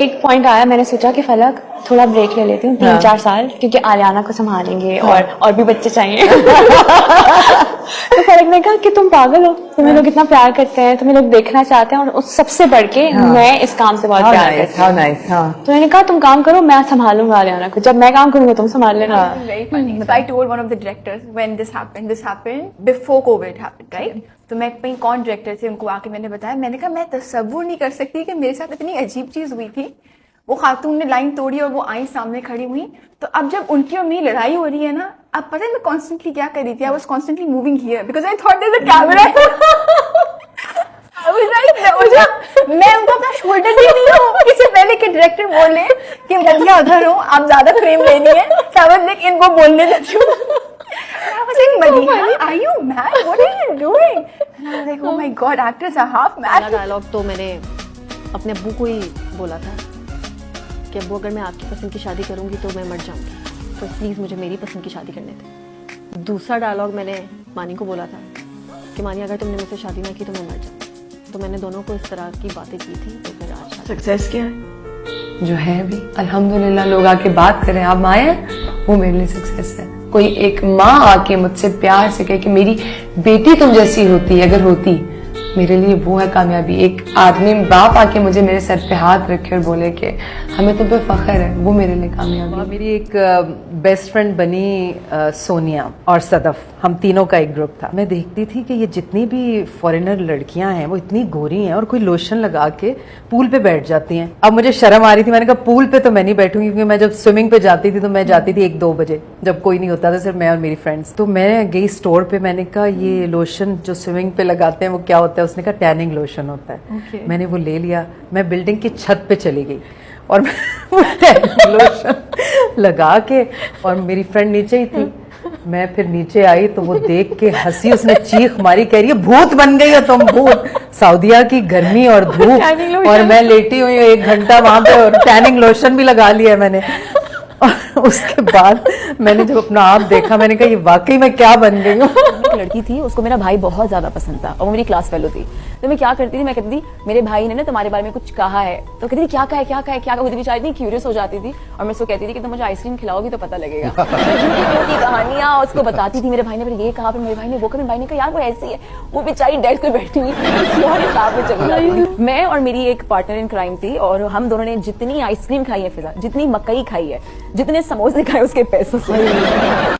एक पॉइंट आया, मैंने सोचा कि फलक थोड़ा ब्रेक ले लेती हूँ 3-4 साल, क्योंकि आलियाना को संभालेंगे और भी बच्चे चाहिए। तो फलक ने कहा कि तुम पागल हो, तुम्हें लोग इतना प्यार करते हैं, तुम्हें लोग देखना चाहते हैं, और उस सबसे बढ़ के मैं इस काम से बहुत प्यार करती हूँ। तो मैंने कहा तुम काम करो, मैं संभालूंगा आलियाना को, जब मैं काम करूंगा तुम संभाल लेना। Very funny. So I told one of the directors when this happened before COVID happened, right? तो मैं कहीं कौन डायरेक्टर थे, उनको आके मैंने बताया, मैंने कहा मैं तसव्वुर नहीं कर सकती कि मेरे साथ इतनी अजीब चीज हुई थी। वो खातून ने लाइन तोड़ी और वो आई सामने खड़ी हुई। तो अब जब उनकी और मेरी लड़ाई हो रही है ना, अब पता है मैं कॉन्स्टेंटली क्या कर रही थी? I was constantly moving here because I thought there is a camera. मैं उनको अपना शोल्डर दे रही हूँ, इससे पहले कि डायरेक्टर बोले कि मदिया उधर हो, आप ज्यादा फ्रेम लेनी है, शाबाश देख इनको बोलने देती हूँ। I was like, Madiha, are you mad? What are you doing? And I was like, oh my God, actors are half mad. पहला डायलॉग तो मैंने अपने अब्बू को ही बोला था कि अब्बू अगर मैं आपकी पसंद की शादी करूंगी तो मैं मर जाऊंगी, तो प्लीज़ मुझे मेरी पसंद की शादी करने दे। दूसरा डायलॉग मैंने मानी को बोला था कि मानी अगर तुमने मुझसे शादी ना की तो मैं मर जाऊँ। तो मैंने दोनों को इस तरह की बातें की थी। तो फिर आज सक्सेस क्या है जो है भी अल्हम्दुलिल्लाह, लोग आके बात करें आप माँ हैं, वो मेरे लिए सक्सेस है। कोई एक माँ आके मुझसे प्यार से कहे कि मेरी बेटी तुम जैसी होती अगर होती, मेरे लिए वो है कामयाबी। एक आदमी बाप आके मुझे मेरे सर पे हाथ रखे और बोले कि हमें तुम पे फख्र है, वो मेरे लिए कामयाबी है। मेरी एक बेस्ट फ्रेंड बनी सोनिया और सदफ, हम तीनों का एक ग्रुप था। मैं देखती थी कि ये जितनी भी फॉरेनर लड़कियां हैं वो इतनी गोरी हैं और कोई लोशन लगा के पूल पे बैठ जाती हैं। अब मुझे शर्म आ रही थी, मैंने कहा पूल पे तो मैं नहीं बैठूंगी, क्योंकि मैं जब स्विमिंग पे जाती थी तो मैं जाती थी 1-2 बजे, जब कोई नहीं होता था, सिर्फ मैं और मेरी फ्रेंड्स। तो मैं गई स्टोर पे, मैंने कहा ये लोशन जो स्विमिंग पे लगाते हैं वो क्या होता है? उसने कहा टैनिंग लोशन होता है। मैंने वो ले लिया, मैं बिल्डिंग की छत पे चली गई और वो टैनिंग लोशन लगा के, और मेरी फ्रेंड नीचे ही थी, मैं फिर नीचे आई तो वो देख के हंसी, उसने चीख मारी, कह रही है भूत बन गई हो तुम, भूत। सऊदिया की गर्मी और धूप, और मैं लेटी हुई हूँ 1 घंटा वहां पे, और टैनिंग लोशन भी लगा लिया मैंने। और उसके बाद मैंने जब अपना आप देखा, मैंने कहा ये वाकई में क्या बन गई हूँ। एक लड़की थी, उसको मेरा भाई बहुत ज्यादा पसंद था और वो मेरी क्लास फेलो थी। तो मैं क्या करती थी, मैं कहती थी मेरे भाई ने ना तुम्हारे बारे में कुछ कहा है, तो कहती थी क्या कहा है, क्या कहा है, क्या कहा। बेचारी इतनी क्यूरियस हो जाती थी और मैं उसको कहती थी कि तुम मुझे आइसक्रीम खिलाओगी तो पता लगेगा। झूठी कहानियां उसको बताती थी, मेरे भाई ने फिर ये कहा, फिर मेरे भाई ने वो कहा, मेरे भाई ने कहा यार वो ऐसी है। वो बेचारी डेस्क पे बैठी हुई मैं और मेरी एक पार्टनर इन क्राइम थी, और हम दोनों ने जितनी आइसक्रीम खाई है फिजा, जितनी मकई खाई है, जितने समोसे खाए उसके पैसों से।